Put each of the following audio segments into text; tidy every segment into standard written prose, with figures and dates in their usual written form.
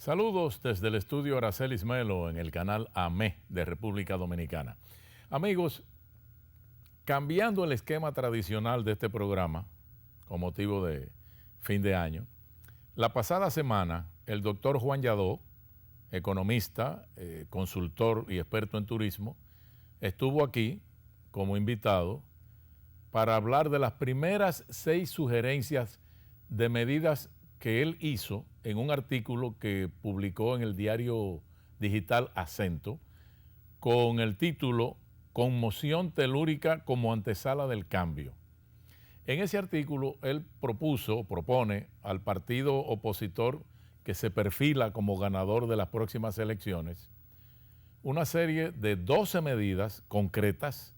Saludos desde el estudio Aracelis Melo en el canal AME de República Dominicana. Amigos, cambiando el esquema tradicional de este programa, con motivo de fin de año, la pasada semana el doctor Juan Yadó, economista, consultor y experto en turismo, estuvo aquí como invitado para hablar de las primeras 6 sugerencias de medidas que él hizo en un artículo que publicó en el diario digital Acento con el título Conmoción telúrica como antesala del cambio. En ese artículo él propone al partido opositor que se perfila como ganador de las próximas elecciones una serie de 12 medidas concretas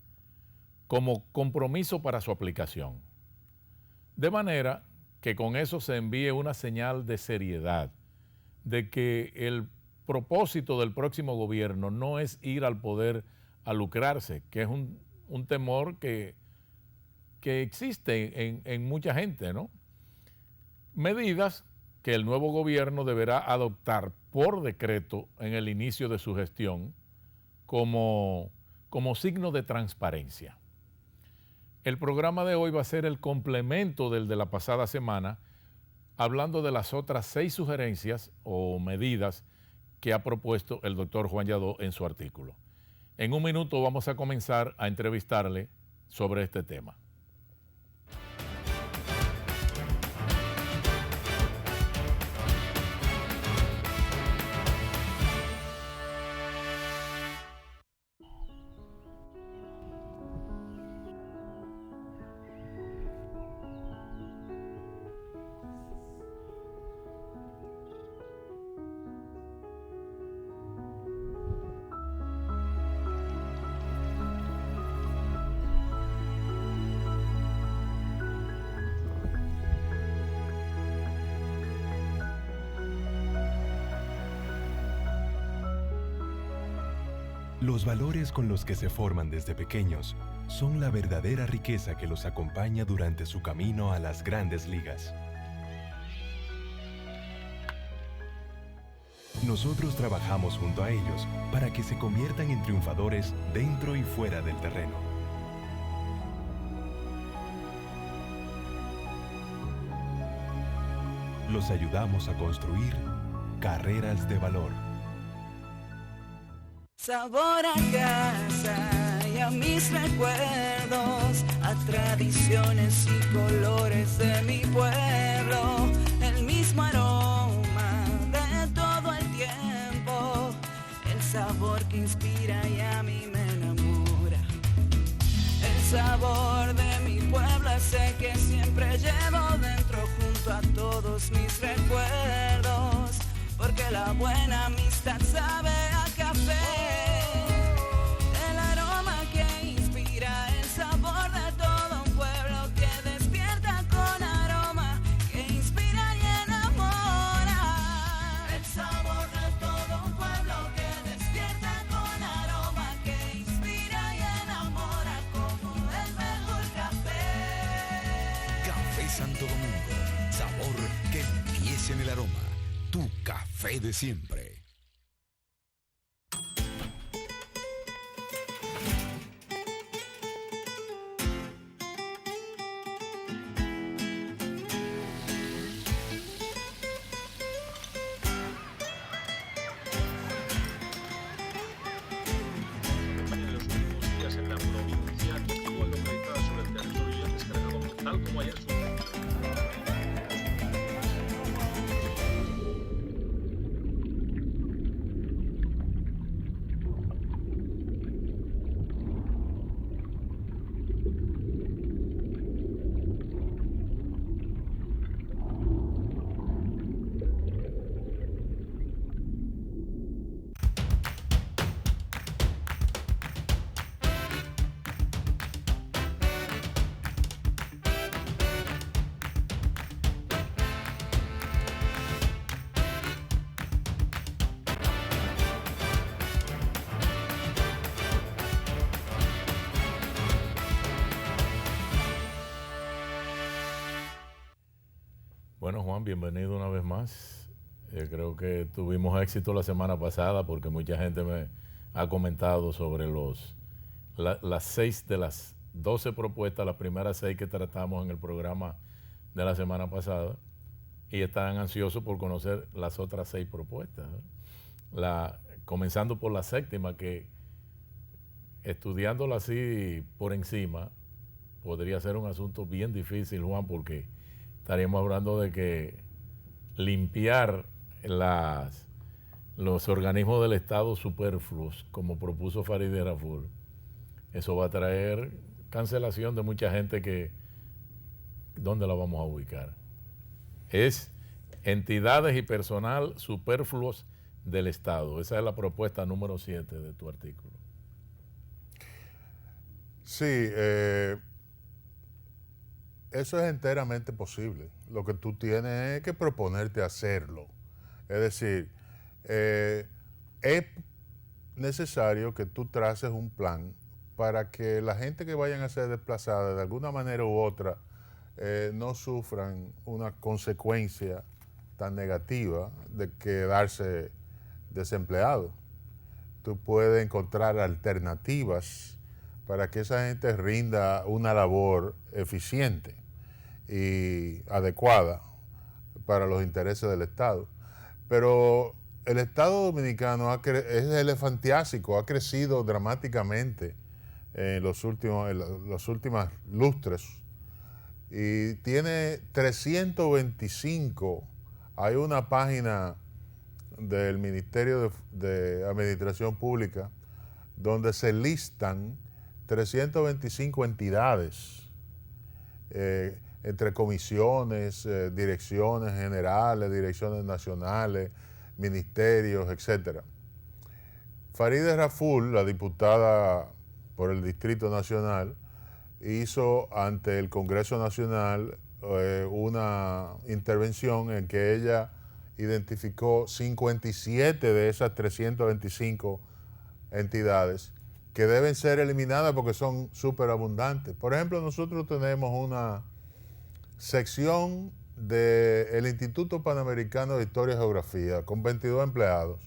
como compromiso para su aplicación. De manera que con eso se envíe una señal de seriedad, de que el propósito del próximo gobierno no es ir al poder a lucrarse, que es un temor que existe en mucha gente, ¿no? Medidas que el nuevo gobierno deberá adoptar por decreto en el inicio de su gestión como signo de transparencia. El programa de hoy va a ser el complemento del de la pasada semana, hablando de las otras 6 sugerencias o medidas que ha propuesto el doctor Juan Yadó en su artículo. En un minuto vamos a comenzar a entrevistarle sobre este tema. Los valores con los que se forman desde pequeños son la verdadera riqueza que los acompaña durante su camino a las grandes ligas. Nosotros trabajamos junto a ellos para que se conviertan en triunfadores dentro y fuera del terreno. Los ayudamos a construir carreras de valor. Sabor a casa y a mis recuerdos, a tradiciones y colores de mi pueblo, el mismo aroma de todo el tiempo, el sabor que inspira y a mí me enamora. El sabor de mi pueblo es el que siempre llevo dentro junto a todos mis recuerdos, porque la buena amistad sabe a café. Santo Domingo, sabor que empiece en el aroma. Tu café de siempre. Bueno, Juan, bienvenido una vez más. Yo creo que tuvimos éxito la semana pasada porque mucha gente me ha comentado sobre las 6 de las 12 propuestas, las primeras 6 que tratamos en el programa de la semana pasada, y están ansiosos por conocer las otras 6 propuestas. Comenzando por la séptima, que estudiándola así por encima, podría ser un asunto bien difícil, Juan, porque estaríamos hablando de que limpiar los organismos del Estado superfluos, como propuso Farideh Raful, eso va a traer cancelación de mucha gente que, ¿dónde la vamos a ubicar? Es entidades y personal superfluos del Estado. Esa es la propuesta número 7 de tu artículo. Sí, eso es enteramente posible. Lo que tú tienes es que proponerte hacerlo. Es decir, es necesario que tú traces un plan para que la gente que vayan a ser desplazada de alguna manera u otra no sufran una consecuencia tan negativa de quedarse desempleado. Tú puedes encontrar alternativas para que esa gente rinda una labor eficiente y adecuada para los intereses del Estado. Pero el Estado dominicano es elefantiásico, ha crecido dramáticamente en los últimos lustres y tiene 325. Hay una página del Ministerio de Administración Pública donde se listan 325 entidades, entre comisiones, direcciones generales, direcciones nacionales, ministerios, etc. Farideh Raful, la diputada por el Distrito Nacional, hizo ante el Congreso Nacional una intervención en que ella identificó 57 de esas 325 entidades que deben ser eliminadas porque son súper abundantes. Por ejemplo, nosotros tenemos una sección del Instituto Panamericano de Historia y Geografía con 22 empleados.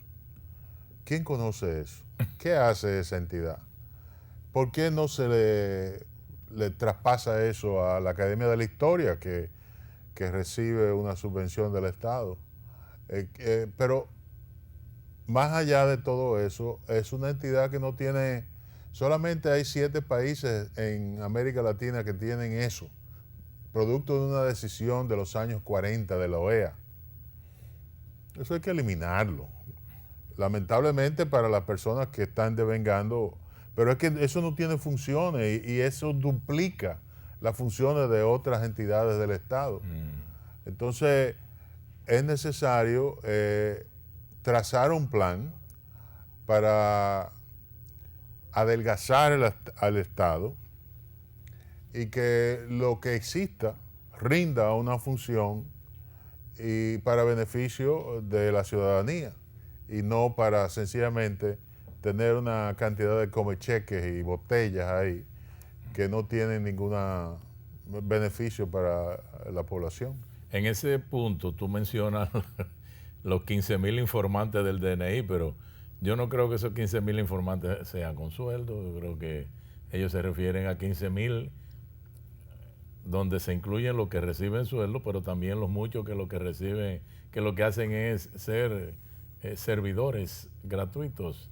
¿Quién conoce eso? ¿Qué hace esa entidad? ¿Por qué no se le traspasa eso a la Academia de la Historia, que recibe una subvención del Estado? Pero más allá de todo eso, es una entidad que no tiene, solamente hay 7 países en América Latina que tienen eso, producto de una decisión de los años 40 de la OEA. Eso hay que eliminarlo. Lamentablemente para las personas que están devengando, pero es que eso no tiene funciones y eso duplica las funciones de otras entidades del Estado. Entonces, es necesario trazar un plan para adelgazar al Estado y que lo que exista rinda una función y para beneficio de la ciudadanía y no para sencillamente tener una cantidad de comecheques y botellas ahí que no tienen ningún beneficio para la población. En ese punto tú mencionas los 15,000 informantes del DNI, pero yo no creo que esos 15,000 informantes sean con sueldo. Yo creo que ellos se refieren a 15,000 donde se incluyen los que reciben sueldo, pero también los muchos que lo que reciben, que lo que hacen es ser servidores gratuitos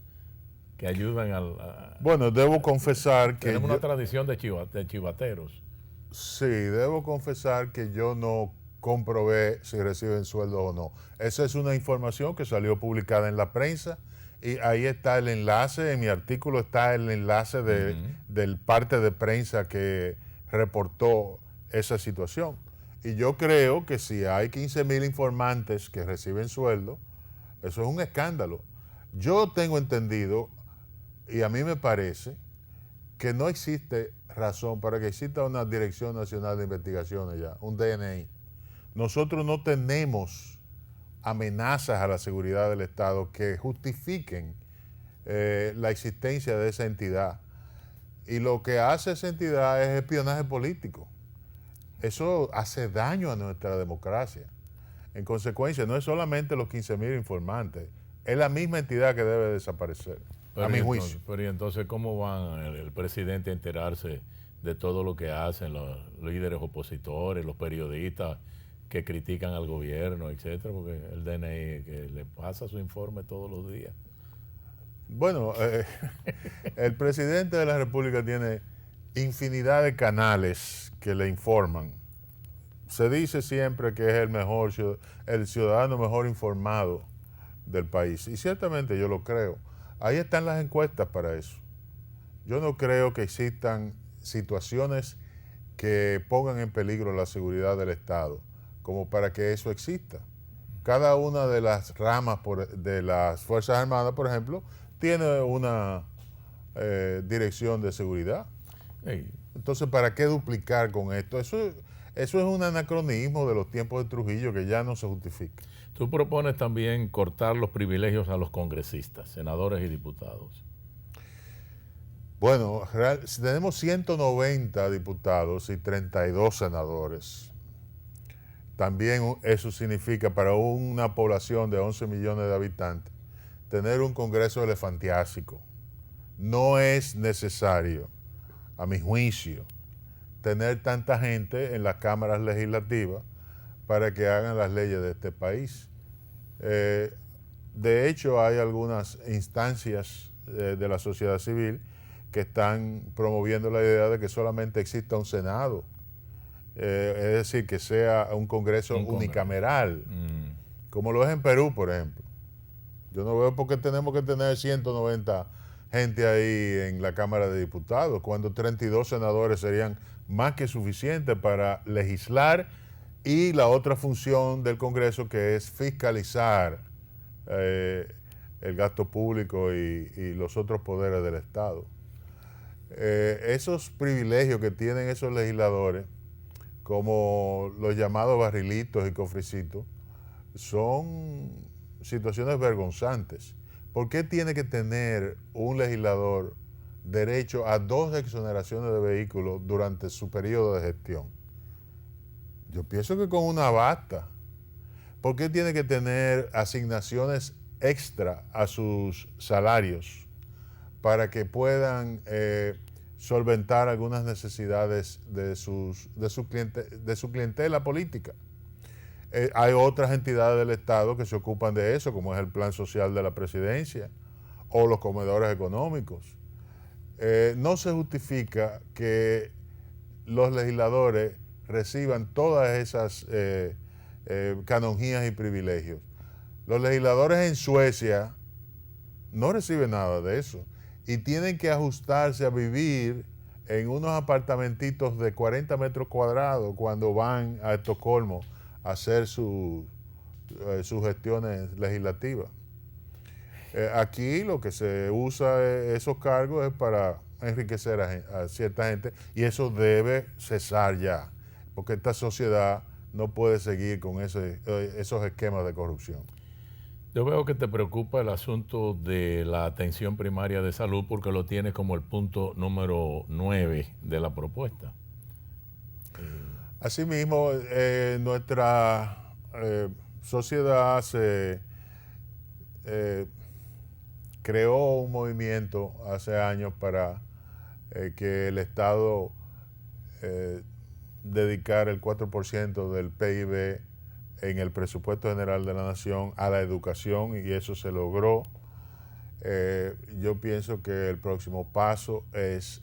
que ayudan Bueno, debo confesar que tenemos una tradición de chivateros. Sí, debo confesar que yo no comprobé si reciben sueldo o no. Esa es una información que salió publicada en la prensa y ahí está el enlace, en mi artículo está el enlace del parte de prensa que reportó esa situación. Y yo creo que si hay 15,000 informantes que reciben sueldo, eso es un escándalo. Yo tengo entendido, y a mí me parece, que no existe razón para que exista una Dirección Nacional de Investigaciones ya, un DNI. Nosotros no tenemos amenazas a la seguridad del Estado que justifiquen la existencia de esa entidad. Y lo que hace esa entidad es espionaje político. Eso hace daño a nuestra democracia. En consecuencia, no es solamente los 15.000 informantes, es la misma entidad que debe desaparecer, a mi juicio. Pero y entonces, ¿cómo van el presidente a enterarse de todo lo que hacen los líderes opositores, los periodistas que critican al gobierno, etcétera? Porque el DNI que le pasa su informe todos los días. Bueno, el presidente de la República tiene infinidad de canales que le informan. Se dice siempre que es el ciudadano mejor informado del país. Y ciertamente yo lo creo. Ahí están las encuestas para eso. Yo no creo que existan situaciones que pongan en peligro la seguridad del Estado como para que eso exista. Cada una de las ramas de las Fuerzas Armadas, por ejemplo, tiene una dirección de seguridad. Hey. Entonces, ¿para qué duplicar con esto? Eso es un anacronismo de los tiempos de Trujillo que ya no se justifica. Tú propones también cortar los privilegios a los congresistas, senadores y diputados. Bueno, si tenemos 190 diputados y 32 senadores. También eso significa para una población de 11 millones de habitantes tener un Congreso elefantiásico. No es necesario, a mi juicio, tener tanta gente en las cámaras legislativas para que hagan las leyes de este país. De hecho, hay algunas instancias de la sociedad civil que están promoviendo la idea de que solamente exista un Senado. Es decir, que sea un Congreso unicameral, como lo es en Perú, por ejemplo. Yo no veo por qué tenemos que tener 190 gente ahí en la Cámara de Diputados, cuando 32 senadores serían más que suficientes para legislar, y la otra función del Congreso, que es fiscalizar el gasto público y los otros poderes del Estado. Esos privilegios que tienen esos legisladores, como los llamados barrilitos y cofrecitos, son situaciones vergonzantes. ¿Por qué tiene que tener un legislador derecho a 2 exoneraciones de vehículos durante su periodo de gestión? Yo pienso que con una basta. ¿Por qué tiene que tener asignaciones extra a sus salarios para que puedan solventar algunas necesidades de su clientela política? Hay otras entidades del Estado que se ocupan de eso, como es el Plan Social de la Presidencia o los comedores económicos. No se justifica que los legisladores reciban todas esas canonjías y privilegios. Los legisladores en Suecia no reciben nada de eso y tienen que ajustarse a vivir en unos apartamentitos de 40 metros cuadrados cuando van a Estocolmo a hacer sus gestiones legislativas. Aquí lo que se usa esos cargos es para enriquecer a cierta gente, y eso debe cesar ya, porque esta sociedad no puede seguir con esos esquemas de corrupción. Yo veo que te preocupa el asunto de la atención primaria de salud, porque lo tienes como el punto número 9 de la propuesta. Asimismo, nuestra sociedad se creó un movimiento hace años para que el Estado dedicara el 4% del PIB en el presupuesto general de la nación a la educación, y eso se logró. Yo pienso que el próximo paso es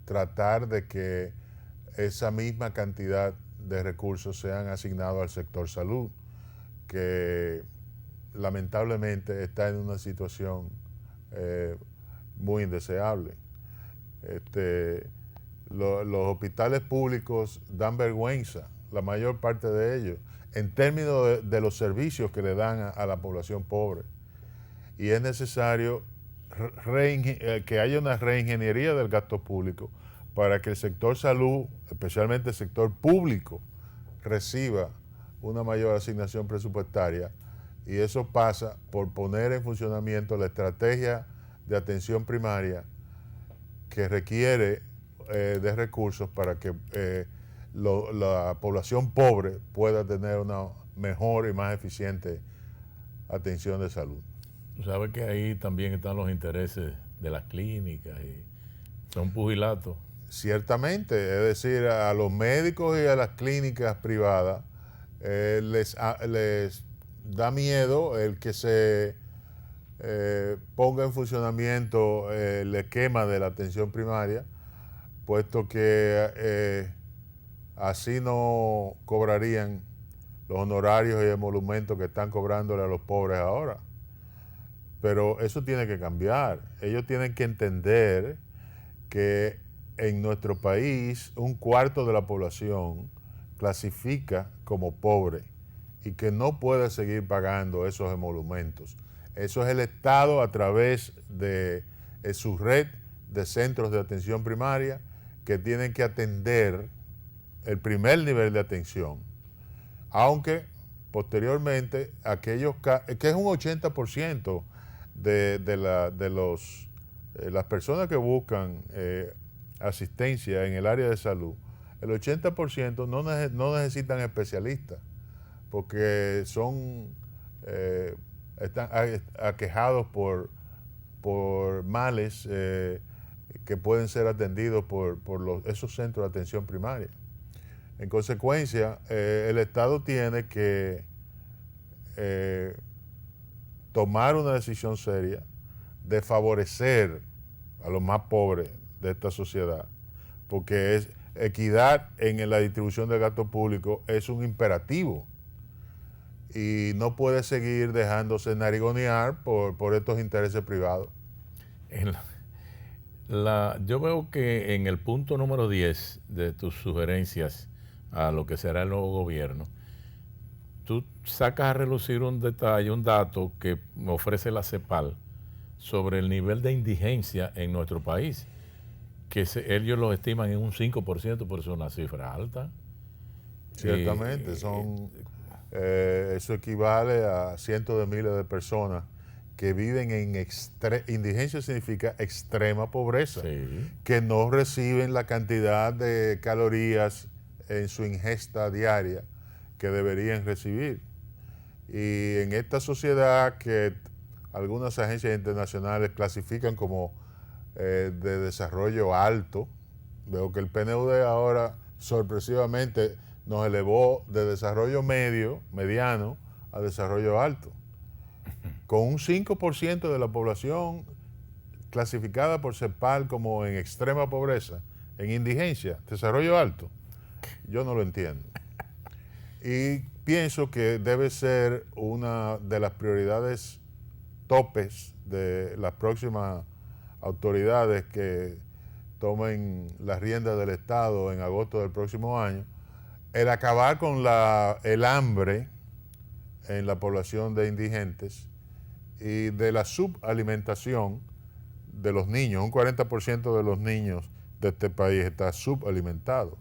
tratar de que esa misma cantidad de recursos sean asignados al sector salud, que lamentablemente está en una situación muy indeseable. Los hospitales públicos dan vergüenza, la mayor parte de ellos, en términos de los servicios que le dan a la población pobre. Y es necesario que haya una reingeniería del gasto público para que el sector salud, especialmente el sector público, reciba una mayor asignación presupuestaria, y eso pasa por poner en funcionamiento la estrategia de atención primaria que requiere de recursos para que la población pobre pueda tener una mejor y más eficiente atención de salud. Tú sabes que ahí también están los intereses de las clínicas y son pugilatos. Ciertamente, es decir, a los médicos y a las clínicas privadas les da miedo el que se ponga en funcionamiento el esquema de la atención primaria, puesto que así no cobrarían los honorarios y emolumentos que están cobrándole a los pobres ahora. Pero eso tiene que cambiar. Ellos tienen que entender que en nuestro país un cuarto de la población clasifica como pobre y que no puede seguir pagando esos emolumentos. Eso es el Estado a través de su red de centros de atención primaria que tienen que atender el primer nivel de atención, aunque posteriormente aquellos que es un 80% de las personas que buscan asistencia en el área de salud, el 80% no necesitan especialistas porque están aquejados por males que pueden ser atendidos por esos centros de atención primaria. En consecuencia, el Estado tiene que tomar una decisión seria de favorecer a los más pobres de esta sociedad, porque equidad en la distribución del gasto público es un imperativo y no puede seguir dejándose narigonear por estos intereses privados. Yo veo que en el punto número 10 de tus sugerencias a lo que será el nuevo gobierno, tú sacas a relucir un detalle, un dato que me ofrece la CEPAL sobre el nivel de indigencia en nuestro país, que ellos lo estiman en un 5%, por eso es una cifra alta. Ciertamente, eso equivale a cientos de miles de personas que viven en indigencia significa extrema pobreza, Sí. que no reciben la cantidad de calorías en su ingesta diaria que deberían recibir. Y en esta sociedad que algunas agencias internacionales clasifican como de desarrollo alto, veo que el PNUD ahora sorpresivamente nos elevó de desarrollo mediano, a desarrollo alto. Con un 5% de la población clasificada por CEPAL como en extrema pobreza, en indigencia, desarrollo alto, yo no lo entiendo. Y pienso que debe ser una de las prioridades topes de las próximas autoridades que tomen las riendas del Estado en agosto del próximo año, el acabar con el hambre en la población de indigentes y de la subalimentación de los niños. Un 40% de los niños de este país está subalimentado.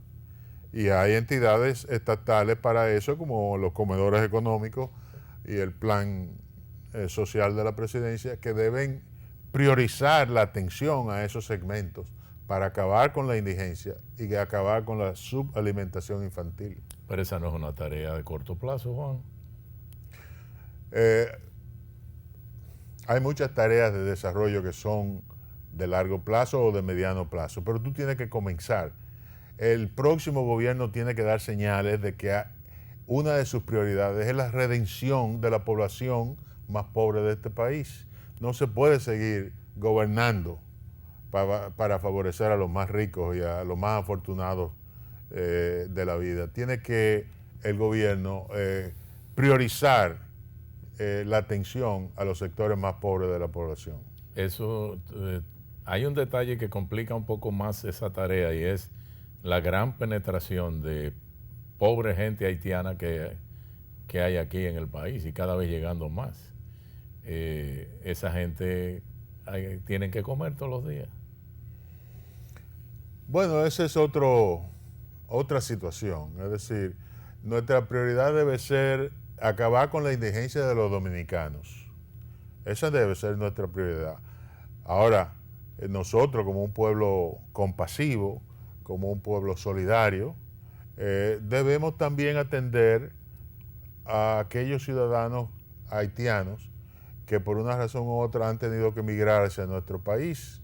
Y hay entidades estatales para eso, como los comedores económicos y el plan social de la presidencia, que deben priorizar la atención a esos segmentos para acabar con la indigencia y acabar con la subalimentación infantil. Pero esa no es una tarea de corto plazo, Juan. Hay muchas tareas de desarrollo que son de largo plazo o de mediano plazo, pero tú tienes que comenzar. El próximo gobierno tiene que dar señales de que una de sus prioridades es la redención de la población más pobre de este país. No se puede seguir gobernando para favorecer a los más ricos y a los más afortunados de la vida. Tiene que el gobierno priorizar la atención a los sectores más pobres de la población. Eso, hay un detalle que complica un poco más esa tarea y es la gran penetración de pobre gente haitiana que hay aquí en el país y cada vez llegando más. Esa gente tienen que comer todos los días. Bueno, esa es otra situación. Es decir, nuestra prioridad debe ser acabar con la indigencia de los dominicanos. Esa debe ser nuestra prioridad. Ahora, nosotros como un pueblo compasivo, como un pueblo solidario, debemos también atender a aquellos ciudadanos haitianos que por una razón u otra han tenido que emigrar hacia nuestro país.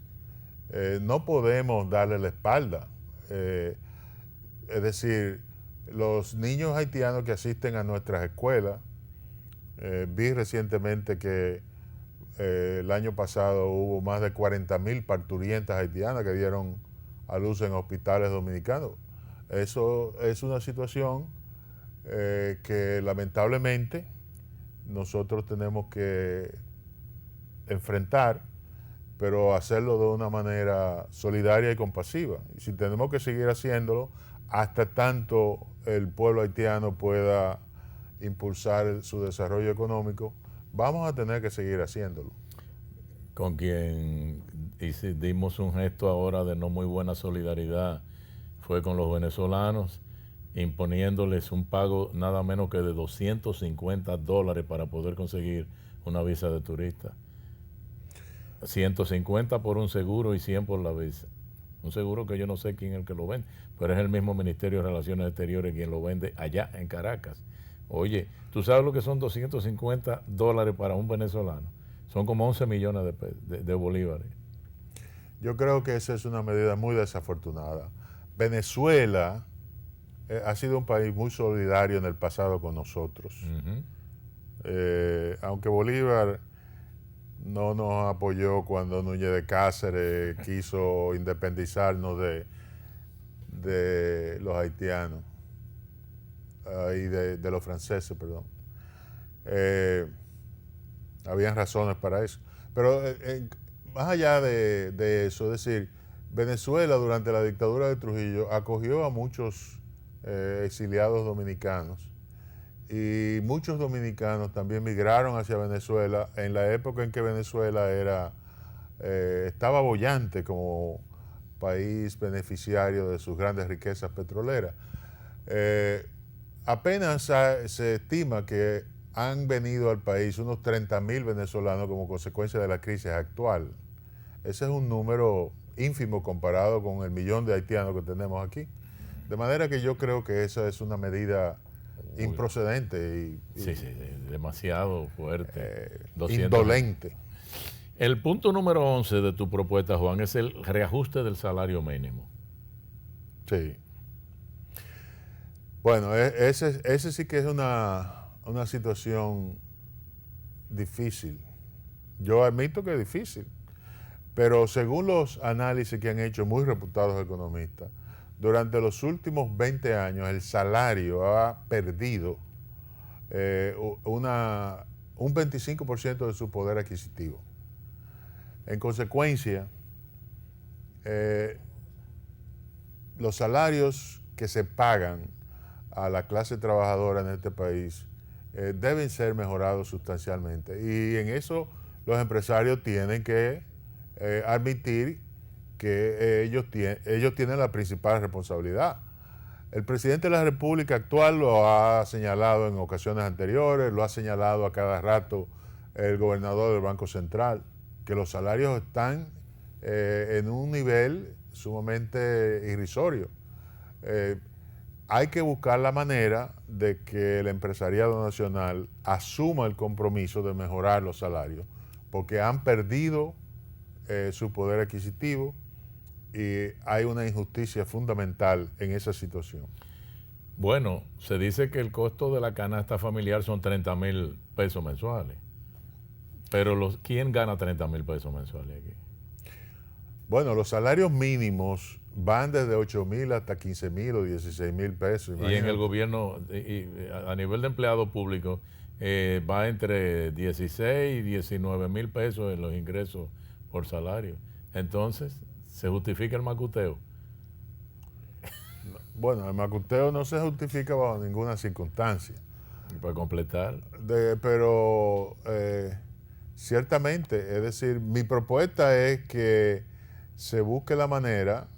No podemos darle la espalda. Es decir, los niños haitianos que asisten a nuestras escuelas, vi recientemente que el año pasado hubo más de 40,000 parturientas haitianas que dieron a luz en hospitales dominicanos. Eso es una situación que lamentablemente nosotros tenemos que enfrentar, pero hacerlo de una manera solidaria y compasiva. Y si tenemos que seguir haciéndolo, hasta tanto el pueblo haitiano pueda impulsar su desarrollo económico, vamos a tener que seguir haciéndolo. Con quien dimos un gesto ahora de no muy buena solidaridad fue con los venezolanos, imponiéndoles un pago nada menos que de $250 para poder conseguir una visa de turista. 150 por un seguro y 100 por la visa. Un seguro que yo no sé quién es el que lo vende, pero es el mismo Ministerio de Relaciones Exteriores quien lo vende allá en Caracas. Oye, ¿tú sabes lo que son $250 para un venezolano? Son como 11 millones de bolívares. Yo creo que esa es una medida muy desafortunada. Venezuela ha sido un país muy solidario en el pasado con nosotros. Aunque Bolívar no nos apoyó cuando Núñez de Cáceres quiso independizarnos de los haitianos y de los franceses, perdón. Habían razones para eso. Pero más allá de eso, es decir, Venezuela durante la dictadura de Trujillo acogió a muchos exiliados dominicanos y muchos dominicanos también migraron hacia Venezuela en la época en que Venezuela estaba boyante como país beneficiario de sus grandes riquezas petroleras. Apenas se estima que han venido al país unos 30,000 venezolanos como consecuencia de la crisis actual. Ese es un número ínfimo comparado con el millón de haitianos que tenemos aquí. De manera que yo creo que esa es una medida improcedente sí, demasiado fuerte. Indolente. El punto número 11 de tu propuesta, Juan, es el reajuste del salario mínimo. Sí. Bueno, ese sí que es una situación difícil. Yo admito que es difícil, pero según los análisis que han hecho muy reputados economistas, durante los últimos 20 años el salario ha perdido un 25% de su poder adquisitivo. En consecuencia, los salarios que se pagan a la clase trabajadora en este país deben ser mejorados sustancialmente. Y en eso los empresarios tienen que admitir que ellos tienen la principal responsabilidad. El presidente de la República actual lo ha señalado en ocasiones anteriores, lo ha señalado a cada rato el gobernador del Banco Central, que los salarios están en un nivel sumamente irrisorio. Hay que buscar la manera de que el empresariado nacional asuma el compromiso de mejorar los salarios, porque han perdido su poder adquisitivo y hay una injusticia fundamental en esa situación. Bueno, se dice que el costo de la canasta familiar son 30,000 pesos mensuales, pero ¿quién gana 30,000 pesos mensuales aquí? Bueno, los salarios mínimos van desde 8,000 hasta 15,000 o 16,000 pesos. Imagínate. Y en el gobierno, a nivel de empleado público, va entre 16 y 19,000 pesos en los ingresos por salario. Entonces, ¿se justifica el macuteo? Bueno, el macuteo no se justifica bajo ninguna circunstancia. ¿Y para completar? Pero ciertamente, es decir, mi propuesta es que se busque la manera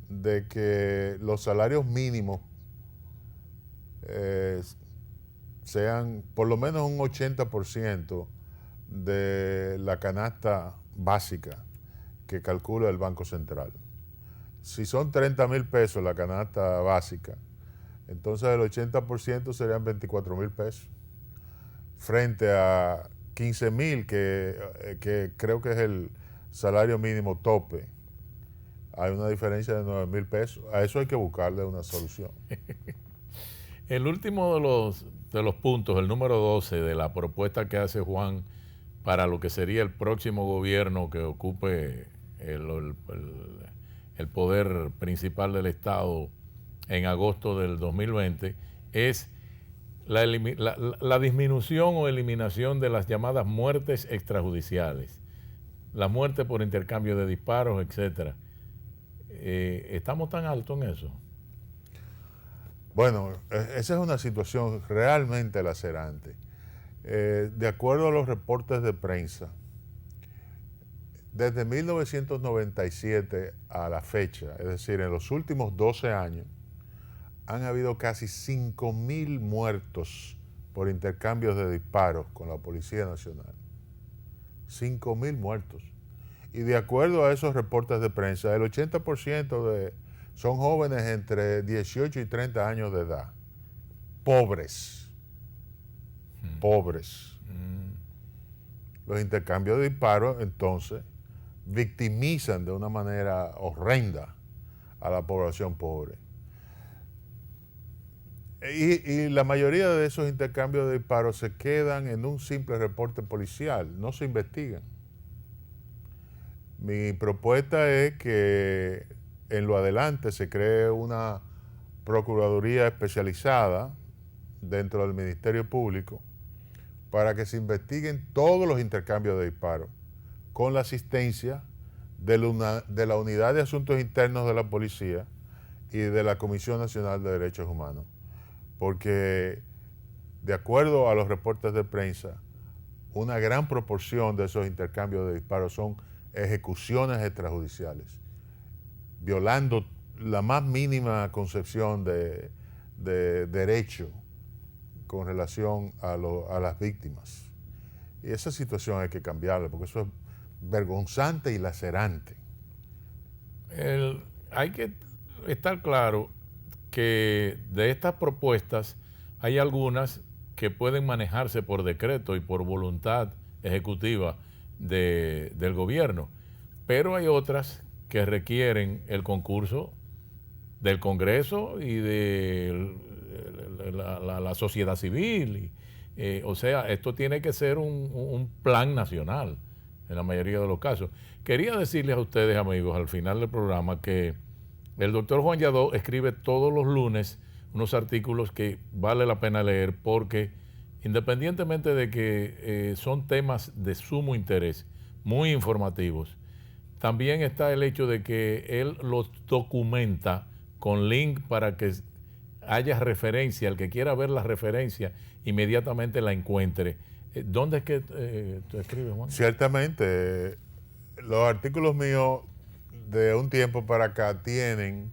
de que los salarios mínimos sean por lo menos un 80% de la canasta básica que calcula el Banco Central. Si son 30,000 pesos la canasta básica, entonces el 80% serían 24,000 pesos. frente a 15.000, que creo que es el salario mínimo tope. Hay una diferencia de 9.000 pesos. A eso hay que buscarle una solución. El último de los puntos, el número 12 de la propuesta que hace Juan para lo que sería el próximo gobierno que ocupe el poder principal del Estado en agosto del 2020, es la disminución o eliminación de las llamadas muertes extrajudiciales, la muerte por intercambio de disparos, etcétera. ¿Estamos tan altos en eso? Bueno, esa es una situación realmente lacerante. De acuerdo a los reportes de prensa, desde 1997 a la fecha, es decir, en los últimos 12 años, han habido casi 5.000 muertos por intercambios de disparos con la Policía Nacional. 5.000 muertos. Y de acuerdo a esos reportes de prensa, el 80% son jóvenes entre 18 y 30 años de edad. Pobres. Pobres. Los intercambios de disparos, entonces, victimizan de una manera horrenda a la población pobre. Y la mayoría de esos intercambios de disparos se quedan en un simple reporte policial, no se investigan. Mi propuesta es que en lo adelante se cree una procuraduría especializada dentro del Ministerio Público para que se investiguen todos los intercambios de disparos con la asistencia de la Unidad de Asuntos Internos de la Policía y de la Comisión Nacional de Derechos Humanos. Porque, de acuerdo a los reportes de prensa, una gran proporción de esos intercambios de disparos son ejecuciones extrajudiciales, violando la más mínima concepción de derecho con relación a las víctimas. Y esa situación hay que cambiarla, porque eso es vergonzante y lacerante. Hay que estar claro que de estas propuestas hay algunas que pueden manejarse por decreto y por voluntad ejecutiva del gobierno, pero hay otras que requieren el concurso del Congreso y de la sociedad civil. O sea, esto tiene que ser un plan nacional en la mayoría de los casos. Quería decirles a ustedes, amigos, al final del programa, que el doctor Juan Yadó escribe todos los lunes unos artículos que vale la pena leer porque, independientemente de que son temas de sumo interés, muy informativos, también está el hecho de que él los documenta con link para que haya referencia, el que quiera ver la referencia inmediatamente la encuentre. ¿Dónde es que tú escribes, Juan? Ciertamente, los artículos míos de un tiempo para acá tienen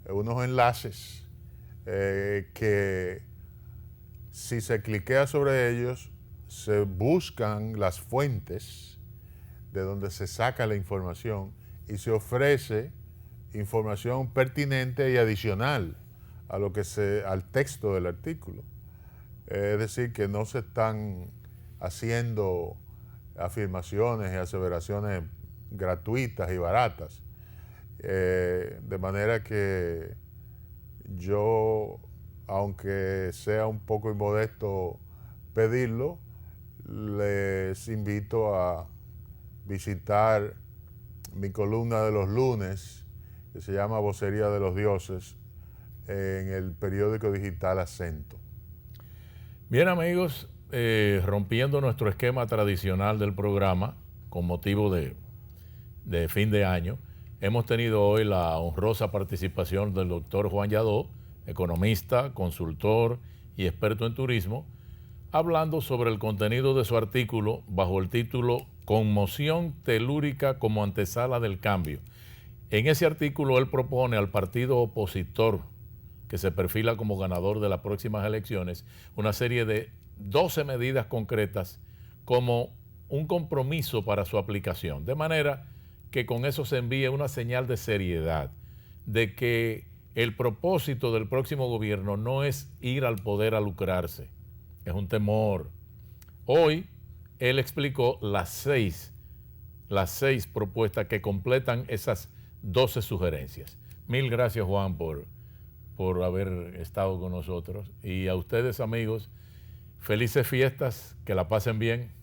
unos enlaces que si se cliquea sobre ellos, se buscan las fuentes de donde se saca la información y se ofrece información pertinente y adicional a al texto del artículo. Es decir, que no se están haciendo afirmaciones y aseveraciones gratuitas y baratas. De manera que yo, aunque sea un poco inmodesto pedirlo, les invito a visitar mi columna de los lunes, que se llama Vocería de los Dioses, en el periódico digital Acento. Bien, amigos, rompiendo nuestro esquema tradicional del programa con motivo de fin de año, hemos tenido hoy la honrosa participación del doctor Juan Yadó, economista, consultor y experto en turismo, hablando sobre el contenido de su artículo bajo el título Conmoción telúrica como antesala del cambio. En ese artículo él propone al partido opositor que se perfila como ganador de las próximas elecciones una serie de 12 medidas concretas como un compromiso para su aplicación, de manera que con eso se envíe una señal de seriedad, de que el propósito del próximo gobierno no es ir al poder a lucrarse, es un temor Hoy él explicó las seis propuestas que completan esas 12 sugerencias. Mil gracias, Juan, por haber estado con nosotros. Y a ustedes, amigos, felices fiestas, que la pasen bien.